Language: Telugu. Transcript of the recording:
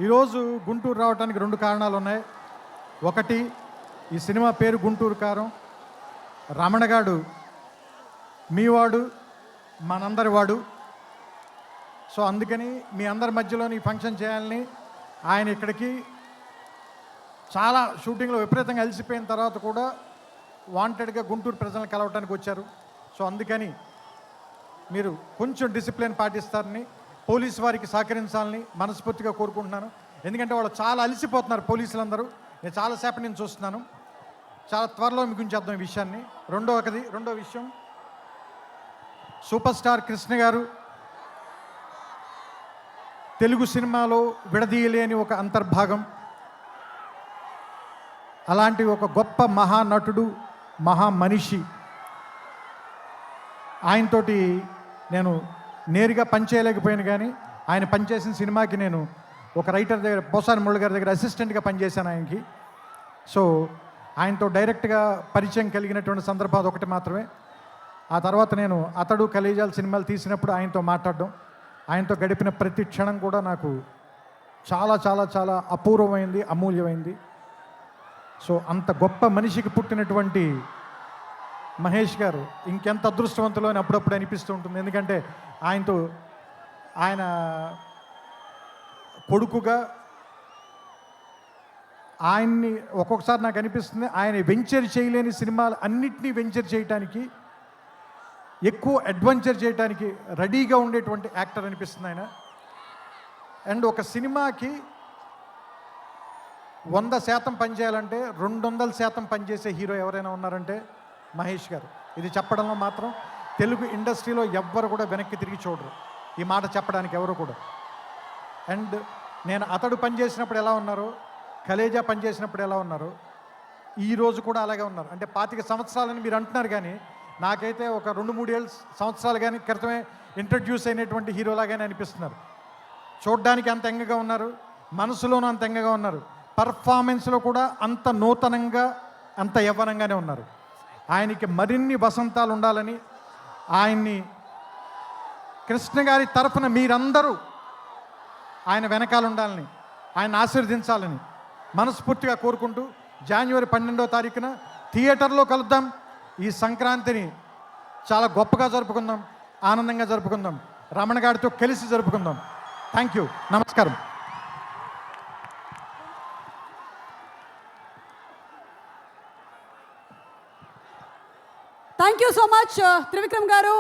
ఈరోజు గుంటూరు రావడానికి 2 కారణాలు ఉన్నాయి. ఒకటి, ఈ సినిమా పేరు గుంటూరు కారం. రమణగాడు మీవాడు, మనందరి వాడు. సో అందుకని మీ అందరి మధ్యలోని ఫంక్షన్ చేయాలని ఆయన ఇక్కడికి చాలా షూటింగ్లో విపరీతంగా అలసిపోయిన తర్వాత కూడా వాంటెడ్గా గుంటూరు ప్రజలను కలవటానికి వచ్చారు. సో అందుకని మీరు కొంచెం డిసిప్లిన్ పాటిస్తారని, పోలీసు వారికి సహకరించాలని మనస్ఫూర్తిగా కోరుకుంటున్నాను. ఎందుకంటే వాళ్ళు చాలా అలసిపోతున్నారు పోలీసులందరూ. నేను చాలాసేపు నేను చూస్తున్నాను. చాలా త్వరలో మీకు ఉంచేద్దాం ఈ విషయాన్ని. రెండో విషయం, సూపర్ స్టార్ కృష్ణ గారు తెలుగు సినిమాలో విడదీయలేని ఒక అంతర్భాగం. అలాంటి ఒక గొప్ప మహానటుడు, మహామనిషి. ఆయనతోటి నేను నేరుగా పనిచేయలేకపోయాను, కానీ ఆయన పనిచేసిన సినిమాకి నేను ఒక రైటర్ దగ్గర, పోసాని మురళి గారి దగ్గర అసిస్టెంట్గా పనిచేశాను ఆయనకి. సో ఆయనతో డైరెక్ట్గా పరిచయం కలిగినటువంటి సందర్భం అదొకటి మాత్రమే. ఆ తర్వాత నేను అతడు, కలేజాల సినిమాలు తీసినప్పుడు ఆయనతో మాట్లాడడం, ఆయనతో గడిపిన ప్రతి క్షణం కూడా నాకు చాలా చాలా చాలా అపూర్వమైంది, అమూల్యమైంది. సో అంత గొప్ప మనిషికి పుట్టినటువంటి మహేష్ గారు ఇంకెంత అదృష్టవంతులు అని అప్పుడప్పుడు అనిపిస్తూ ఉంటుంది. ఎందుకంటే ఆయన కొడుకుగా ఆయన్ని ఒక్కొక్కసారి నాకు అనిపిస్తుంది, ఆయన వెంచర్ చేయలేని సినిమాలు అన్నిటినీ వెంచర్ చేయటానికి, ఎక్కువ అడ్వెంచర్ చేయడానికి రెడీగా ఉండేటువంటి యాక్టర్ అనిపిస్తుంది ఆయన. అండ్ ఒక సినిమాకి 100% పనిచేయాలంటే 200% పనిచేసే హీరో ఎవరైనా ఉన్నారంటే మహేష్ గారు. ఇది చెప్పడంలో మాత్రం తెలుగు ఇండస్ట్రీలో ఎవ్వరు కూడా వెనక్కి తిరిగి చూడరు ఈ మాట చెప్పడానికి, ఎవరు కూడా. అండ్ నేను అతడు పనిచేసినప్పుడు ఎలా ఉన్నారో, కలేజా పనిచేసినప్పుడు ఎలా ఉన్నారో, ఈరోజు కూడా అలాగే ఉన్నారు. అంటే 25 సంవత్సరాలని మీరు అంటున్నారు, కానీ నాకైతే ఒక 2-3 సంవత్సరాలు కానీ క్రితమే ఇంట్రడ్యూస్ అయినటువంటి హీరోలాగానే అనిపిస్తున్నారు. చూడ్డానికి అంత ఎంగగా ఉన్నారు, మనసులోనూ అంత ఎంగగా ఉన్నారు, పర్ఫార్మెన్స్లో కూడా అంత నూతనంగా, అంత యవ్వనంగానే ఉన్నారు. ఆయనకి మరిన్ని వసంతాలు ఉండాలని, ఆయన్ని కృష్ణ గారి తరఫున మీరందరూ ఆయన వెనకాల ఉండాలని, ఆయన ఆశీర్వదించాలని మనస్ఫూర్తిగా కోరుకుంటూ, జనవరి 12వ తారీఖున థియేటర్లో కలుద్దాం. ఈ సంక్రాంతిని చాలా గొప్పగా జరుపుకుందాం, ఆనందంగా జరుపుకుందాం, రమణ గారితో కలిసి జరుపుకుందాం. థ్యాంక్ యూ, నమస్కారం. Thank you so much Trivikram గారు.